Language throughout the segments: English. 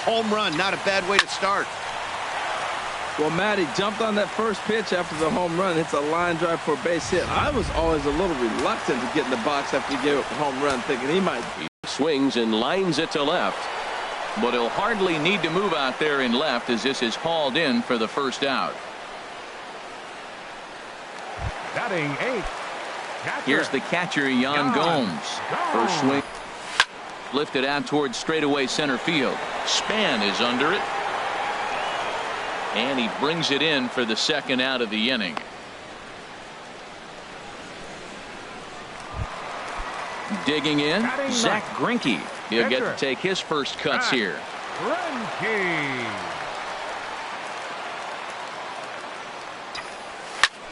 home run, not a bad way to start. Well, Matt, he jumped on that first pitch after the home run. It's a line drive for a base hit. I was always a little reluctant to get in the box after he gave up a home run, thinking he might be. Swings and lines it to left. But he'll hardly need to move out there in left as this is hauled in for the first out. Batting 8. Here's the catcher, Yan Gomes. First swing. Lifted out towards straightaway center field. Span is under it. And he brings it in for the second out of the inning. Digging in, Zach Greinke. He'll get to take his first cuts here.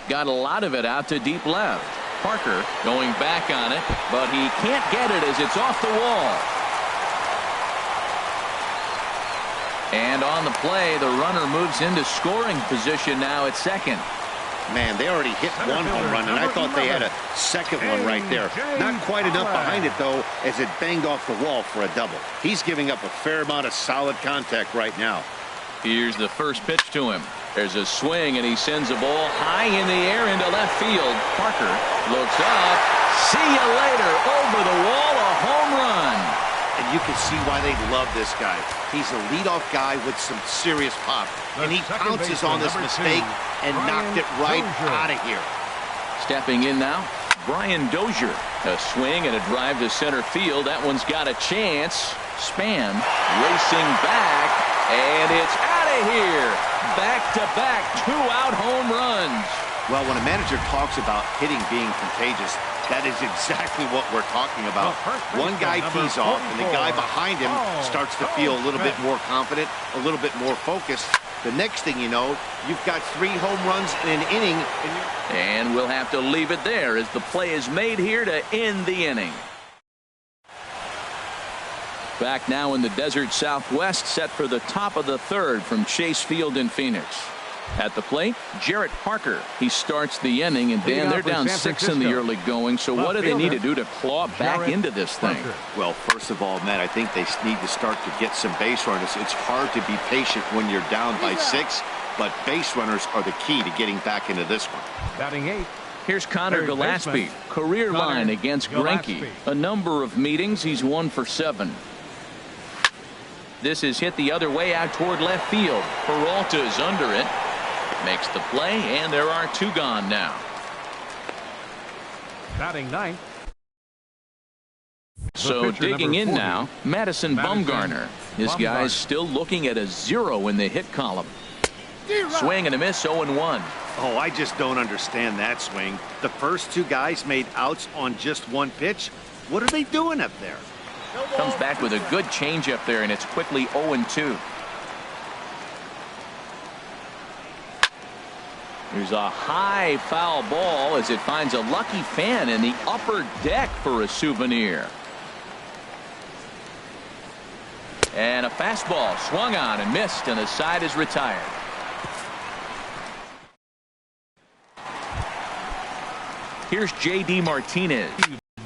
Got a lot of it out to deep left. Parker going back on it, but he can't get it as it's off the wall. And on the play, the runner moves into scoring position now at second. Man, they already hit one home run, and I thought they had a second one right there. Not quite enough behind it, though, as it banged off the wall for a double. He's giving up a fair amount of solid contact right now. Here's the first pitch to him. There's a swing, and he sends a ball high in the air into left field. Parker looks up. See you later. Over the wall, a home run. And you can see why they love this guy. He's a leadoff guy with some serious pop. And he pounces on this mistake and knocked it right out of here. Stepping in now, Brian Dozier. A swing and a drive to center field. That one's got a chance. Span racing back, and it's out of here. Back-to-back two-out home runs. Well, when a manager talks about hitting being contagious, that is exactly what we're talking about. One guy tees off, and the guy behind him starts to feel a little bit more confident, a little bit more focused. The next thing you know, you've got 3 home runs in an inning. And we'll have to leave it there as the play is made here to end the inning. Back now in the desert Southwest, set for the top of the third from Chase Field in Phoenix. At the plate, Jarrett Parker. He starts the inning, and Dan, they're down 6 in the early going, so what do they need to do to claw back into this thing? Well, first of all, Matt, I think they need to start to get some base runners. It's hard to be patient when you're down by 6, but base runners are the key to getting back into this one. Batting 8. Here's Connor Gillespie, career line against Greinke. A number of meetings, he's 1 for 7. This is hit the other way out toward left field. Peralta's under it. Makes the play, and there are 2 gone now. Batting 9. So digging in now, Madison Bumgarner. This guy's still looking at a 0 in the hit column. Swing and a miss, 0-1. Oh, I just don't understand that swing. The first 2 guys made outs on just 1 pitch. What are they doing up there? Comes back with a good changeup there, and it's quickly 0-2. Here's a high foul ball as it finds a lucky fan in the upper deck for a souvenir. And a fastball swung on and missed, and the side is retired. Here's J.D. Martinez.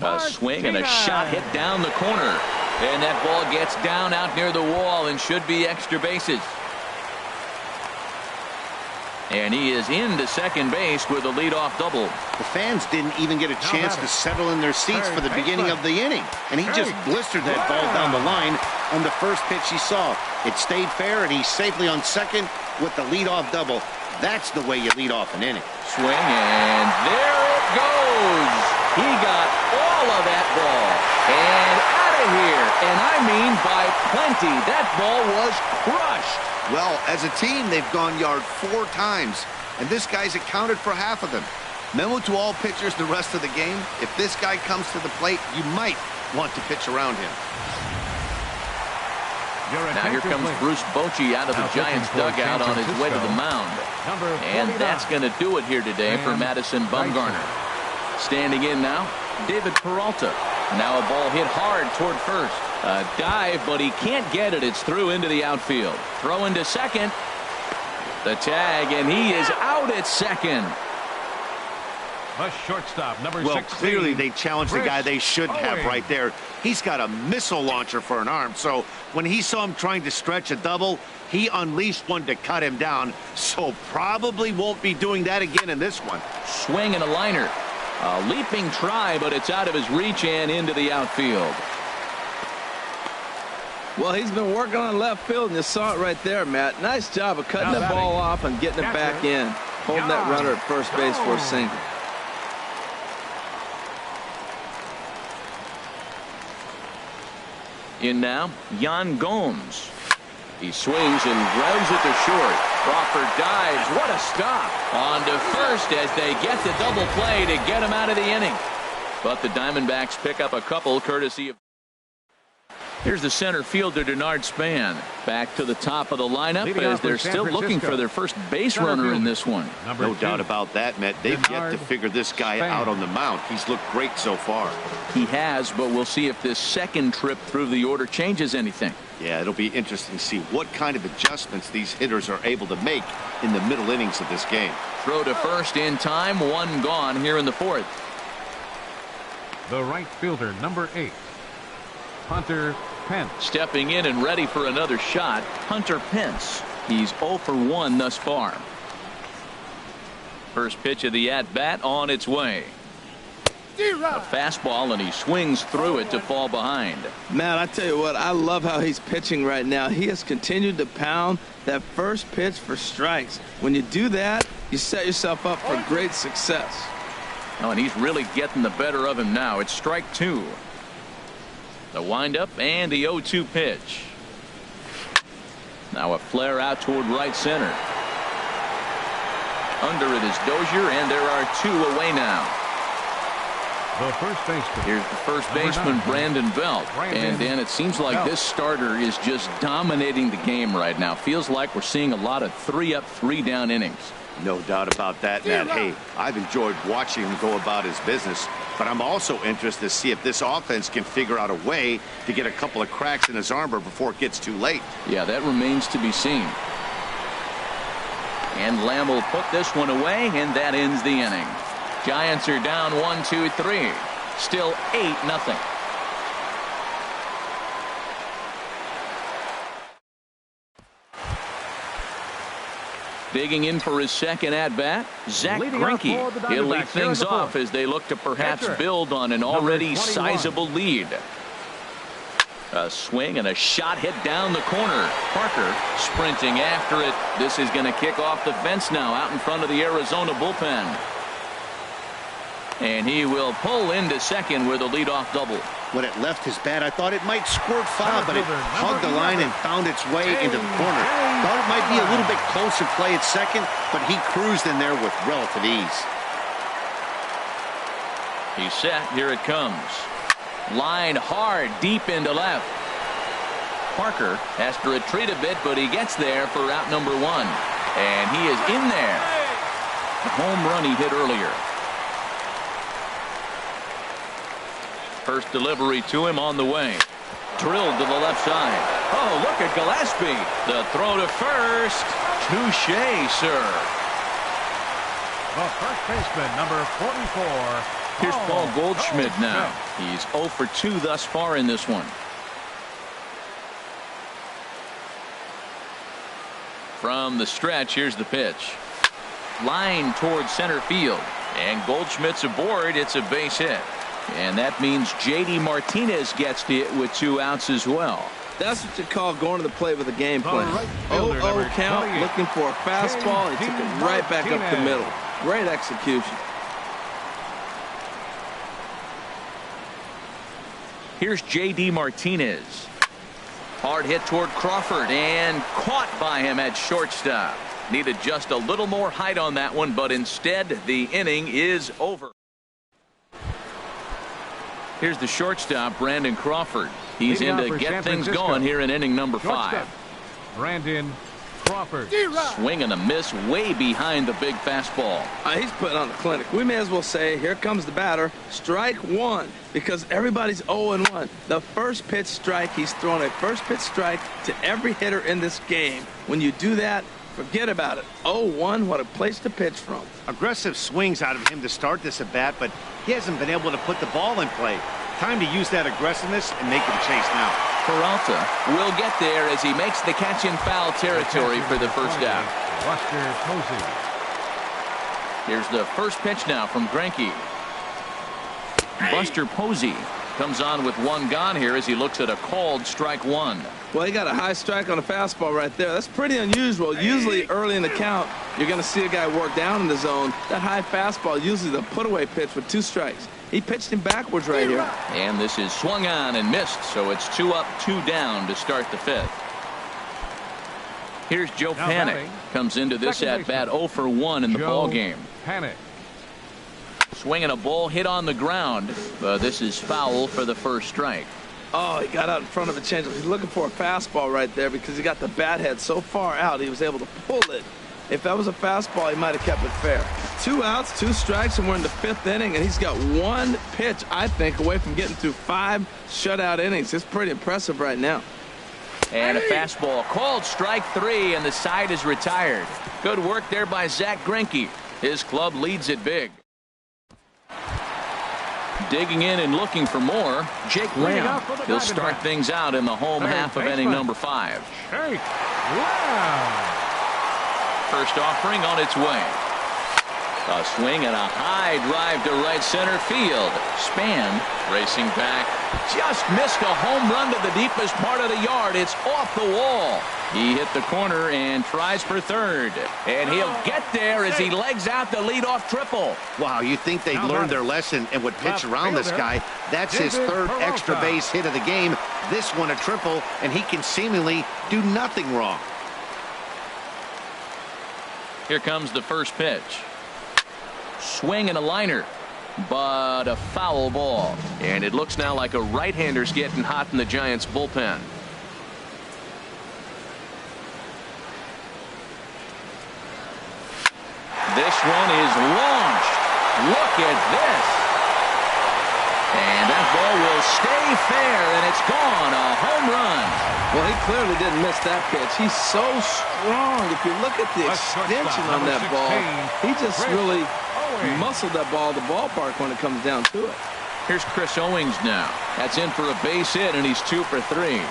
A swing and a shot hit down the corner. And that ball gets down out near the wall and should be extra bases. And he is into second base with a leadoff double. The fans didn't even get a chance to settle in their seats for the beginning of the inning. And he just blistered that ball down the line on the first pitch he saw. It stayed fair, and he's safely on second with the leadoff double. That's the way you lead off an inning. Swing, and there it goes. He got all of that ball. And out of here. And I mean by plenty. That ball was crushed. Well, as a team, they've gone yard 4 times, and this guy's accounted for half of them. Memo to all pitchers the rest of the game: if this guy comes to the plate, you might want to pitch around him. Now here comes Bruce Bochy out of the Giants dugout on his way to the mound. And that's going to do it here today for Madison Bumgarner. Standing in now, David Peralta. Now a ball hit hard toward first. A dive, but he can't get it. It's through into the outfield. Throw into second. The tag, and he is out at second. The shortstop, number 16. Well, clearly they challenged the guy they shouldn't have right there. He's got a missile launcher for an arm, so when he saw him trying to stretch a double, he unleashed one to cut him down, so probably won't be doing that again in this one. Swing and a liner. A leaping try, but it's out of his reach and into the outfield. Well, he's been working on left field, and you saw it right there, Matt. Nice job of cutting the ball off and getting it back in, holding that runner at first base for a single. In now, Yan Gomes. He swings and grounds it to short. Crawford dives. What a stop. On to first as they get the double play to get him out of the inning. But the Diamondbacks pick up a couple courtesy of. Here's the center fielder, Denard Span. Back to the top of the lineup as they're still looking for their first base runner in this one. No doubt about that, Matt. They've yet to figure this guy out on the mound. He's looked great so far. He has, but we'll see if this second trip through the order changes anything. Yeah, it'll be interesting to see what kind of adjustments these hitters are able to make in the middle innings of this game. Throw to first in time, one gone here in the fourth. The right fielder, number 8, Hunter Pence. Stepping in and ready for another shot, Hunter Pence. He's 0 for 1 thus far. First pitch of the at-bat on its way. A fastball, and he swings through it to fall behind. Matt, I tell you what, I love how he's pitching right now. He has continued to pound that first pitch for strikes. When you do that, you set yourself up for great success. Oh, and he's really getting the better of him now. It's strike 2. The windup and the 0-2 pitch. Now a flare out toward right center. Under it is Dozier, and there are 2 away now. The first baseman. Here's the first baseman, Brandon Belt. And Dan, it seems like this starter is just dominating the game right now. Feels like we're seeing a lot of 3-up, 3-down innings. No doubt about that, Matt. Hey, I've enjoyed watching him go about his business, but I'm also interested to see if this offense can figure out a way to get a couple of cracks in his armor before it gets too late. Yeah, that remains to be seen. And Lamb will put this one away, and that ends the inning. Giants are down 1-2-3. Still 8-0. Digging in for his second at-bat, Zach Greinke. He'll lead things off as they look to perhaps build on an already sizable lead. A swing and a shot hit down the corner. Parker sprinting after it. This is going to kick off the fence now out in front of the Arizona bullpen. And he will pull into second with a leadoff double. When it left his bat, I thought it might squirt foul, but it hugged the line and found its way into the corner. Thought it might be a little bit closer play at second, but he cruised in there with relative ease. He's set. Here it comes. Line hard deep into left. Parker has to retreat a bit, but he gets there for out number 1. And he is in there. The home run he hit earlier. First delivery to him on the way. Drilled to the left side. Oh, look at Gillespie. The throw to first. Touché, sir. The first baseman, number 44. Here's Paul Goldschmidt now. He's 0 for 2 thus far in this one. From the stretch, here's the pitch. Line towards center field. And Goldschmidt's aboard. It's a base hit. And that means J.D. Martinez gets to it with 2 outs as well. That's what you call going to the plate with a game plan. 0-0 count, looking for a fastball. He took it right back up the middle. Great execution. Here's J.D. Martinez. Hard hit toward Crawford and caught by him at shortstop. Needed just a little more height on that one, but instead the inning is over. Here's the shortstop, Brandon Crawford. He's in to get things going here in inning number 5. Brandon Crawford. Swing and a miss way behind the big fastball. He's putting on a clinic. We may as well say, here comes the batter. Strike 1, because everybody's 0-1. The first pitch strike, he's throwing a first pitch strike to every hitter in this game. When you do that, Forget about it. 0-1, what a place to pitch from. Aggressive swings out of him to start this at bat, but he hasn't been able to put the ball in play. Time to use that aggressiveness and make him chase now. Peralta will get there as he makes the catch in foul territory for the first out. Buster Posey. Here's the first pitch now from Greinke. Buster Posey comes on with one gone here as he looks at a called strike one. Well, he got a high strike on a fastball right there. That's pretty unusual. Usually early in the count, you're going to see a guy work down in the zone. That high fastball, usually the put-away pitch with 2 strikes. He pitched him backwards right here. And this is swung on and missed, so it's 2 up, 2 down to start the 5th. Here's Joe Panik. Comes into this at-bat 0 for 1 in the ball game. Panik. Swinging a ball hit on the ground. This is foul for the first strike. Oh, he got out in front of a changeup. He's looking for a fastball right there because he got the bat head so far out he was able to pull it. If that was a fastball, he might have kept it fair. 2 outs, 2 strikes, and we're in the 5th inning, and he's got 1 pitch, I think, away from getting through 5 shutout innings. It's pretty impressive right now. And a fastball called strike 3, and the side is retired. Good work there by Zach Greinke. His club leads it big. Digging in and looking for more, Jake Lamb. He'll start things out in the home half of inning number 5. Jake Lamb. First offering on its way. A swing and a high drive to right center field. Span racing back. Just missed a home run to the deepest part of the yard. It's off the wall. He hit the corner and tries for third. And he'll get there as he legs out the leadoff triple. Wow, you think they'd learned their lesson and would pitch around this guy. That's his 3rd extra base hit of the game. This one a triple, and he can seemingly do nothing wrong. Here comes the first pitch. Swing and a liner, but a foul ball. And it looks now like a right-hander's getting hot in the Giants bullpen. This one is launched. Look at this. And that ball will stay fair, and it's gone. A home run. Well, he clearly didn't miss that pitch. He's so strong. If you look at the extension on that ball, he just really muscled that ball to the ballpark when it comes down to it. Here's Chris Owings now. That's in for a base hit, and he's 2 for 3.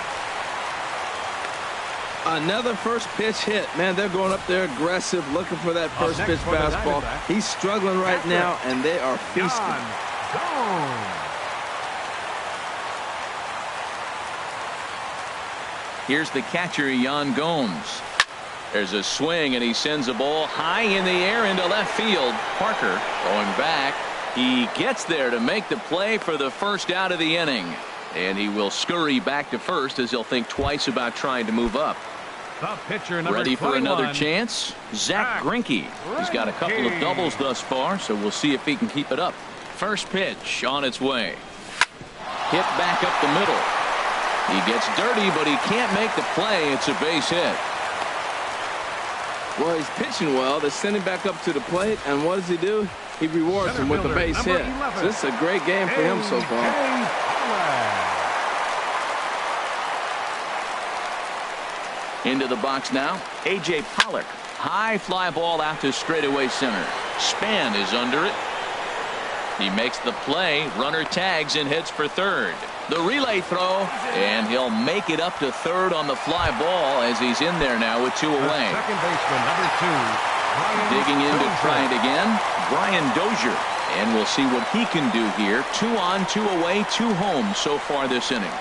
Another first pitch hit. Man, they're going up there aggressive, looking for that first pitch fastball. He's struggling right now, and they are feasting. Here's the catcher, Yan Gomes. There's a swing, and he sends a ball high in the air into left field. Parker going back. He gets there to make the play for the first out of the inning. And he will scurry back to first as he'll think twice about trying to move up. The pitcher, number Ready for 21. another chance? Zach Greinke. He's got a couple of doubles thus far, so we'll see if he can keep it up. First pitch on its way. Hit back up the middle. He gets dirty, but he can't make the play. It's a base hit. Well, he's pitching well. They send him back up to the plate, and what does he do? He rewards him with a base hit. So this is a great game for him so far. Into the box now, A.J. Pollock. High fly ball out to straightaway center. Span is under it. He makes the play. Runner tags and heads for third. The relay throw, and he'll make it up to third on the fly ball as he's in there now with 2 away. Second baseman, number 2. Digging in to try it again, Brian Dozier. And we'll see what he can do here. 2 on, 2 away, 2 home so far this inning.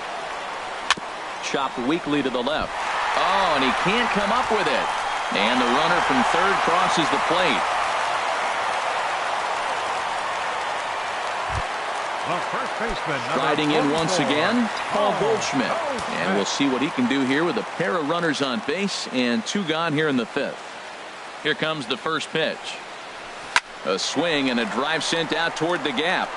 Chopped weakly to the left. Oh, and he can't come up with it. And the runner from third crosses the plate. Riding in once again, Paul Goldschmidt. And we'll see what he can do here with a pair of runners on base and 2 gone here in the 5th. Here comes the first pitch. A swing and a drive sent out toward the gap.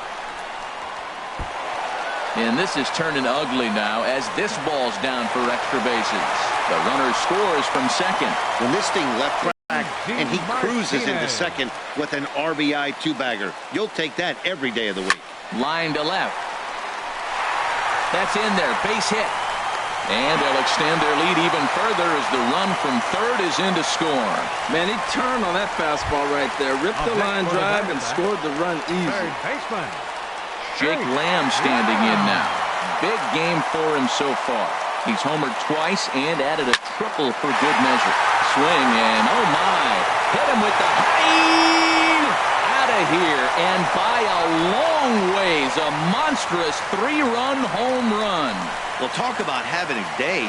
And this is turning ugly now as this ball's down for extra bases. The runner scores from second. When this thing left track and he cruises into second with an RBI 2-bagger, you'll take that every day of the week. Line to left. That's in there. Base hit. And they'll extend their lead even further as the run from third is in to score. Man, he turned on that fastball right there, ripped the line drive, and scored the run easy. Third baseman. Jake Lamb standing in now. Big game for him so far. He's homered twice and added a triple for good measure. Swing and oh my, hit him with the high out of here, and by a long ways, a monstrous 3-run home run. Well, talk about having a day.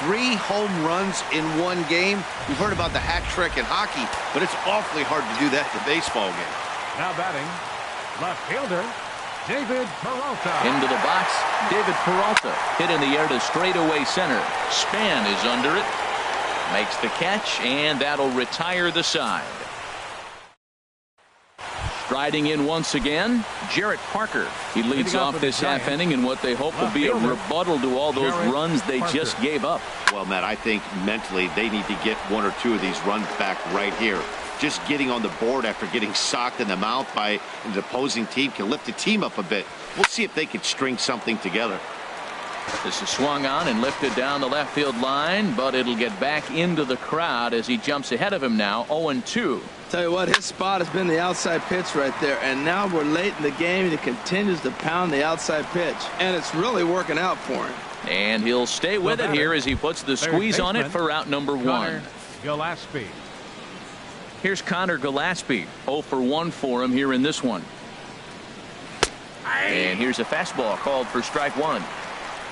3 home runs in one game. We've heard about the hat trick in hockey, but it's awfully hard to do that in a baseball game. Now batting, left fielder, David Peralta. Into the box, David Peralta. Hit in the air to straightaway center. Span is under it. Makes the catch, and that'll retire the side. Striding in once again, Jarrett Parker. He leads off this half inning in what they hope will be a rebuttal to all those runs they just gave up. Well, Matt, I think mentally they need to get 1 or 2 of these runs back right here. Just getting on the board after getting socked in the mouth by an opposing team can lift the team up a bit. We'll see if they can string something together. This is swung on and lifted down the left field line, but it'll get back into the crowd as he jumps ahead of him now, 0-2. Tell you what, his spot has been the outside pitch right there, and now we're late in the game, and he continues to pound the outside pitch, and it's really working out for him. And he'll stay with it here as he puts the squeeze on it for out number 1. Gillespie. Here's Connor Gillespie, 0 for 1 for him here in this one. And here's a fastball called for strike 1.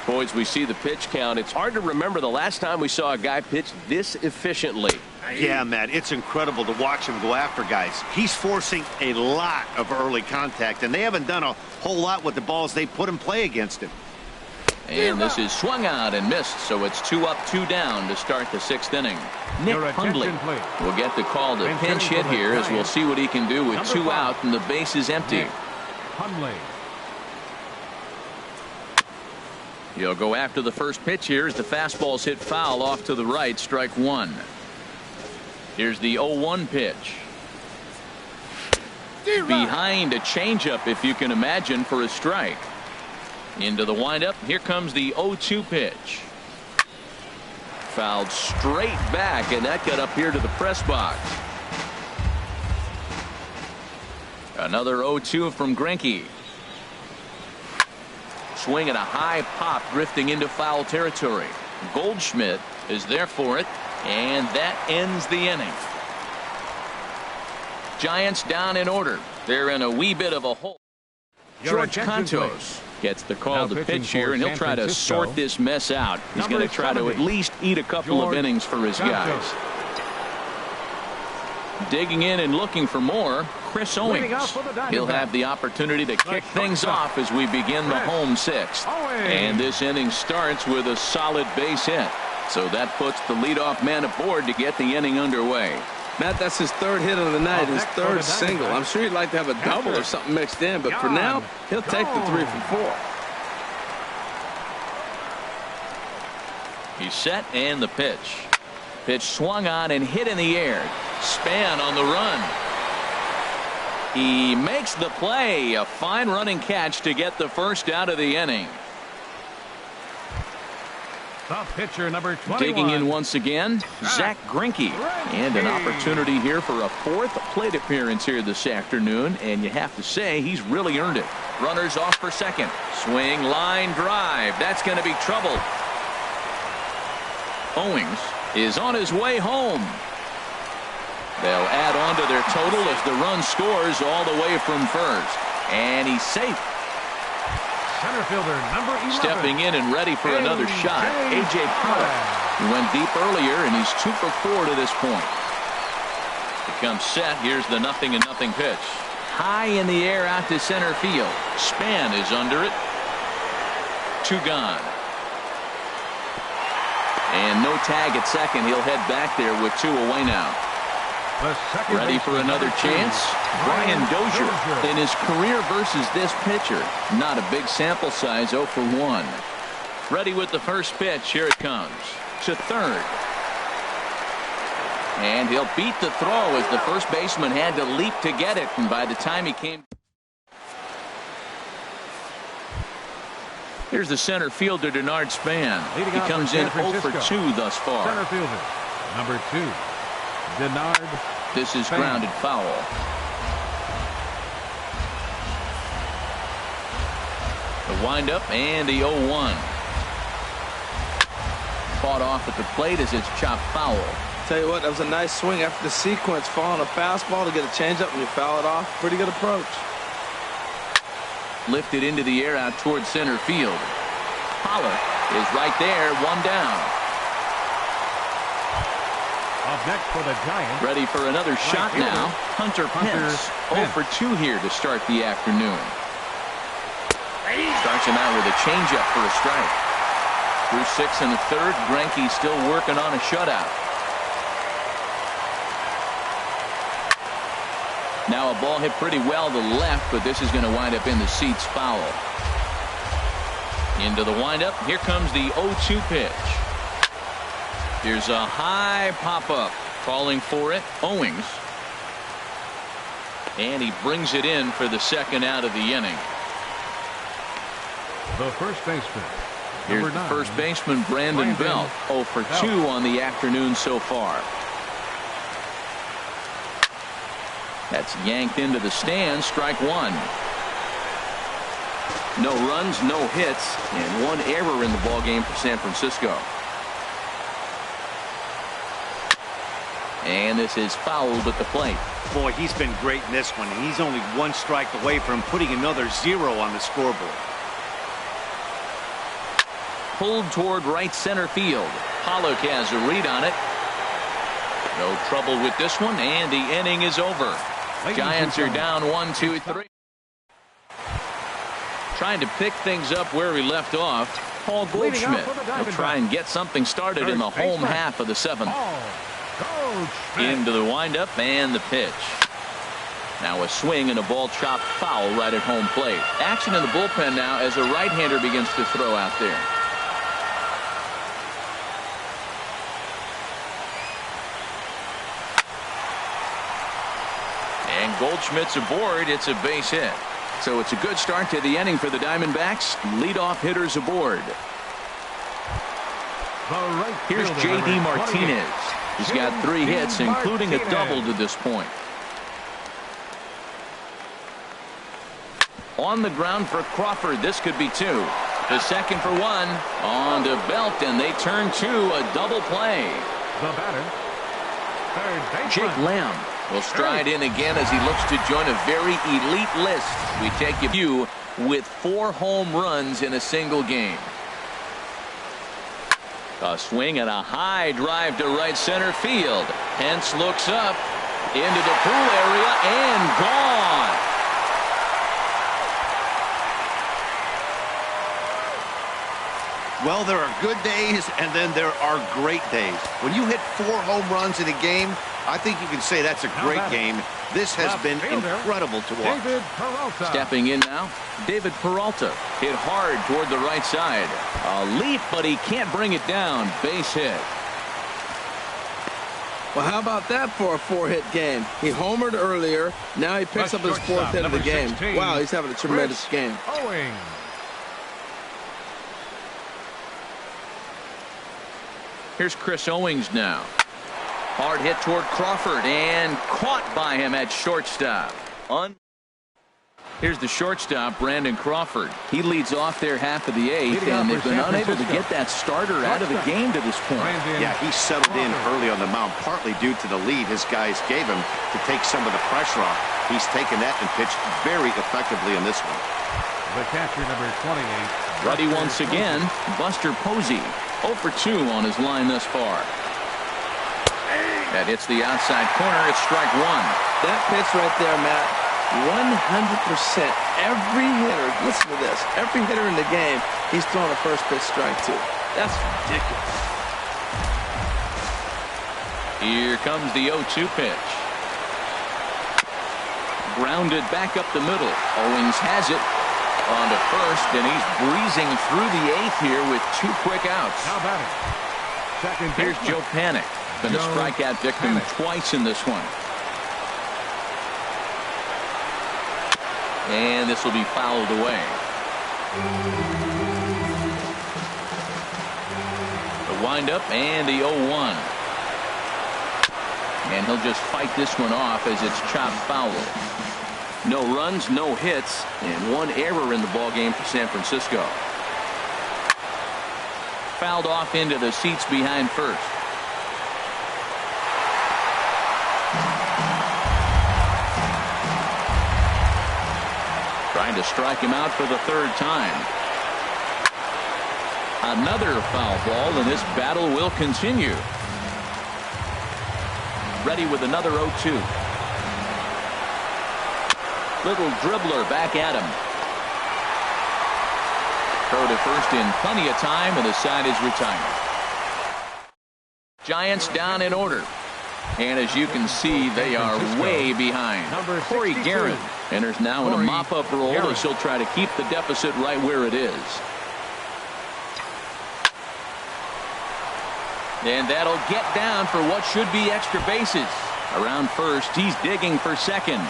Boys, we see the pitch count. It's hard to remember the last time we saw a guy pitch this efficiently. Yeah, Matt, it's incredible to watch him go after guys. He's forcing a lot of early contact, and they haven't done a whole lot with the balls they put in play against him. And this is swung out and missed, so it's 2 up, 2 down to start the 6th inning. Nick Hundley will get the call to pinch hit here as we'll see what he can do with 2 out and the base is empty. Hundley. He'll go after the first pitch here as the fastball's hit foul off to the right, strike 1. Here's the 0-1 pitch. Behind a changeup, if you can imagine, for a strike. Into the windup. Here comes the 0-2 pitch. Fouled straight back, and that got up here to the press box. Another 0-2 from Greinke. Swing and a high pop drifting into foul territory. Goldschmidt is there for it, and that ends the inning. Giants down in order. They're in a wee bit of a hole. George Contos gets the call to pitch here, and he'll try to sort this mess out. He's going to try to at least eat a couple of innings for his guys. Digging in and looking for more, Chris Owings. He'll have the opportunity to kick things off as we begin the home 6th. And this inning starts with a solid base hit. So that puts the leadoff man aboard to get the inning underway. Matt, that's his 3rd hit of the night, his 3rd single. I'm sure he'd like to have a double or something mixed in, but for now, he'll take the 3 for 4. He's set and the pitch. Pitch swung on and hit in the air. Span on the run. He makes the play. A fine running catch to get the first out of the inning. The pitcher, number 21. Digging in once again, Zach Greinke. And an opportunity here for a 4th plate appearance here this afternoon. And you have to say he's really earned it. Runners off for second. Swing, line drive. That's going to be trouble. Owings is on his way home. They'll add on to their total as the run scores all the way from first. And he's safe. Center fielder, number 11. Stepping in and ready for another shot, A.J. Pollock. He went deep earlier, and he's 2 for 4 to this point. Becomes set. Here's the 0-0 pitch. High in the air out to center field. Span is under it. 2 gone. And no tag at second. He'll head back there with 2 away now. Ready for another chance? Brian Dozier. In his career versus this pitcher, not a big sample size, 0 for 1. Ready with the first pitch. Here it comes. To third. And he'll beat the throw as the first baseman had to leap to get it. And by the time he came... Here's the center fielder, Denard Span. He comes in 0 for 2 thus far. Center fielder, number 2, Denard. This is grounded foul. The windup and the 0-1. Fought off at the plate as it's chopped foul. Tell you what, that was a nice swing after the sequence, following a fastball to get a changeup and you foul it off. Pretty good approach. Lifted into the air out towards center field. Pollock is right there, 1 down. Up next for the Giants. Ready for another shot now. Hunter Pence, 0 for 2 here to start the afternoon. Starts him out with a changeup for a strike. Through 6 in the 3rd, Greinke still working on a shutout. Now a ball hit pretty well to the left, but this is going to wind up in the seats foul. Into the windup. Here comes the 0-2 pitch. Here's a high pop-up. Calling for it, Owings. And he brings it in for the 2nd out of the inning. The first baseman. Here's the first baseman, Brandon Belt. 0 for 2 on the afternoon so far. That's yanked into the stands. Strike 1. No runs, no hits, and 1 error in the ballgame for San Francisco. And this is fouled at the plate. Boy, he's been great in this one. He's only 1 strike away from putting another 0 on the scoreboard. Pulled toward right center field. Pollock has a read on it. No trouble with this one, and the inning is over. Giants are down 1, 2, 3. Trying to pick things up where we left off. Paul Goldschmidt will try and get something started in the home half of the 7th. Into the windup and the pitch. Now a swing and a ball chopped foul right at home plate. Action in the bullpen now as a right-hander begins to throw out there. And Goldschmidt's aboard. It's a base hit. So it's a good start to the inning for the Diamondbacks. Leadoff hitters aboard. Here's J.D. Martinez. He's got 3 hits, including a double to this point. On the ground for Crawford. This could be 2. The second for 1. On to Belt, and they turn to a double play. The batter, third baseman. Jake Lamb will stride in again as he looks to join a very elite list. We take you with 4 home runs in a single game. A swing and a high drive to right center field. Pence looks up into the pool area and gone. Well, there are good days and then there are great days. When you hit 4 home runs in a game, I think you can say that's a great game. This has been incredible to watch. Stepping in now, David Peralta hit hard toward the right side. A leap, but he can't bring it down. Base hit. Well, how about that for a 4-hit game? He homered earlier. Now he picks up his 4th hit of the game. Wow, he's having a tremendous game. Owings. Here's Chris Owings now. Hard hit toward Crawford and caught by him at shortstop. Here's the shortstop, Brandon Crawford. He leads off their half of the 8th, and they've been unable to get that starter out of the game to this point. Yeah, he settled in early on the mound, partly due to the lead his guys gave him to take some of the pressure off. He's taken that and pitched very effectively in this one. The catcher, number 28. Ready once again, Buster Posey. 0 for 2 on his line thus far. That hits the outside corner. It's strike 1. That pitch right there, Matt, 100%. Every hitter, listen to this, every hitter in the game, he's throwing a first pitch strike to. That's ridiculous. Here comes the 0-2 pitch. Grounded back up the middle. Owings has it. On to first, and he's breezing through the 8th here with 2 quick outs. Now batting. Second Here's baseman. Joe Panic. Been a strikeout victim twice in this one. And this will be fouled away. The windup and the 0-1. And he'll just fight this one off as it's chopped foul. No runs, no hits, and one error in the ballgame for San Francisco. Fouled off into the seats behind first. Trying to strike him out for the third time. Another foul ball, and this battle will continue. Ready with another 0-2. Little dribbler back at him. Throw to first in plenty of time, and the side is retired. Giants down in order. And as you can see, they are way behind. Corey Guerin enters now in a mop-up role as he'll try to keep the deficit right where it is. And that'll get down for what should be extra bases. Around first, he's digging for second.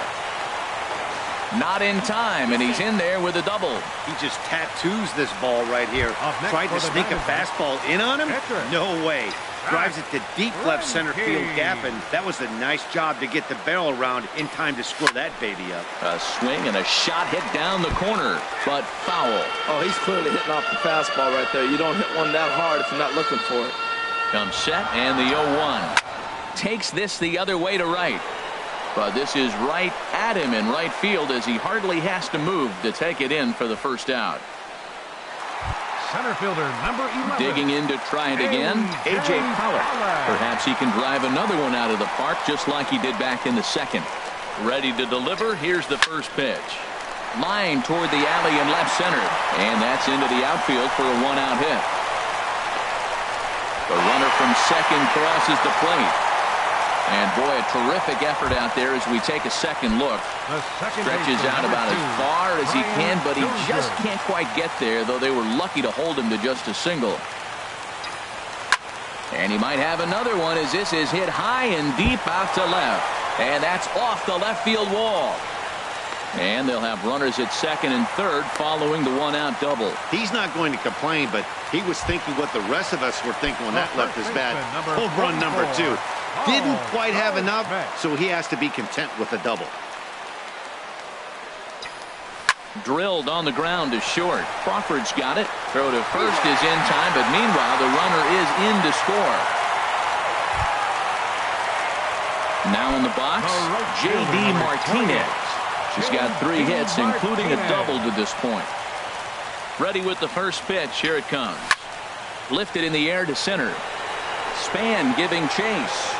Not in time, and he's in there with a double. He just tattoos this ball right here. Tried to sneak a fastball in on him? No way. Drives it to deep left center field gap, and that was a nice job to get the barrel around in time to score that baby up. A swing and a shot hit down the corner, but foul. Oh, he's clearly hitting off the fastball right there. You don't hit one that hard if you're not looking for it. Comes set, and the 0-1. Takes this the other way to right. But this is right at him in right field as he hardly has to move to take it in for the first out. Center fielder number 11. Digging in to try it again, A.J. Pollock. Perhaps he can drive another one out of the park just like he did back in the second. Ready to deliver. Here's the first pitch. Line toward the alley in left center. And that's into the outfield for a one-out hit. The runner from second crosses the plate. And boy, a terrific effort out there as we take a second look. Stretches out about as far as he can, but he just can't quite get there, though they were lucky to hold him to just a single. And he might have another one as this is hit high and deep out to left. And that's off the left field wall. And they'll have runners at second and third following the one-out double. He's not going to complain, but he was thinking what the rest of us were thinking when that left his bat. Home run number 2. Didn't quite have enough, so he has to be content with a double. Drilled on the ground to short. Crawford's got it. Throw to first is in time, but meanwhile the runner is in to score. Now in the box, J.D. Martinez. She's got 3 hits, including a double to this point. Ready with the first pitch. Here it comes. Lifted in the air to center. Span giving chase.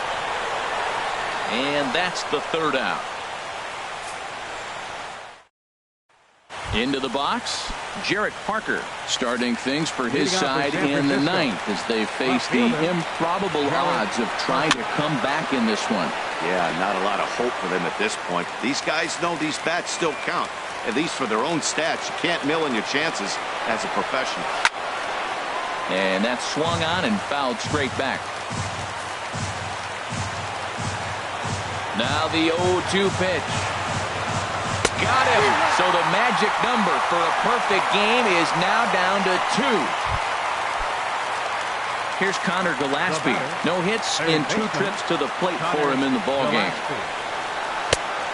And that's the third out. Into the box, Jarrett Parker starting things for his side in the ninth as they face the improbable odds of trying to come back in this one. Yeah, not a lot of hope for them at this point. These guys know these bats still count, at least for their own stats. You can't mill in your chances as a professional. And that's swung on and fouled straight back. Now the 0-2 pitch. Got him. So the magic number for a perfect game is now down to 2. Here's Connor Gillespie. No hits in 2 trips to the plate for him in the ballgame.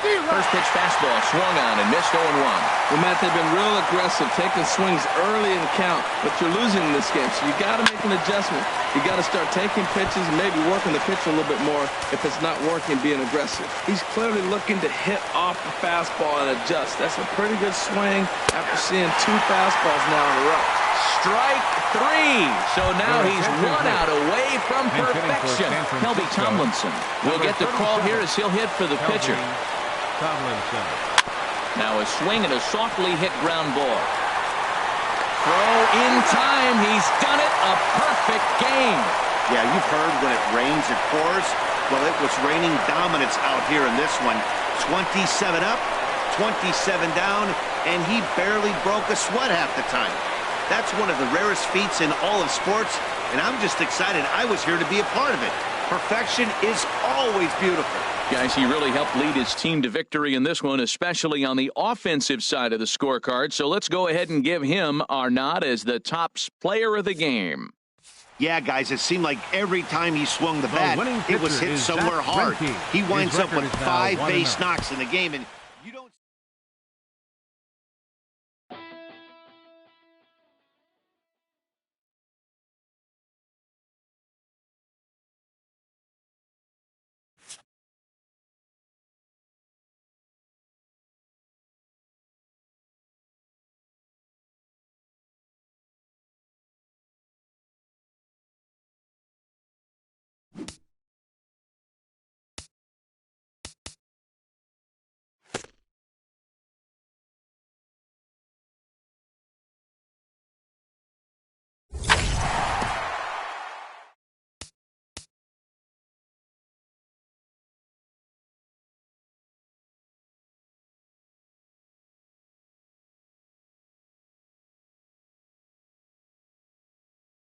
First pitch fastball swung on and missed 0-1. Well, Matt, they've been real aggressive, taking swings early in the count, but you're losing in this game, so you got to make an adjustment. You got to start taking pitches and maybe working the pitch a little bit more if it's not working, being aggressive. He's clearly looking to hit off the fastball and adjust. That's a pretty good swing after seeing 2 fastballs now in a row. Strike 3. So now he's 1 out away from perfection. Kelby Tomlinson will get the call here as he'll hit for the pitcher. Now a swing and a softly hit ground ball. Throw in time. He's done it. A perfect game. Yeah, you've heard when it rains, it pours. Well, it was raining dominance out here in this one. 27 up, 27 down, and he barely broke a sweat half the time. That's one of the rarest feats in all of sports, and I'm just excited I was here to be a part of it. Perfection is always beautiful. Guys, he really helped lead his team to victory in this one, especially on the offensive side of the scorecard. So let's go ahead and give him our nod as the top player of the game. Yeah, guys, it seemed like every time he swung the bat, it was hit somewhere hard. He winds up with 5 base knocks in the game, and you don't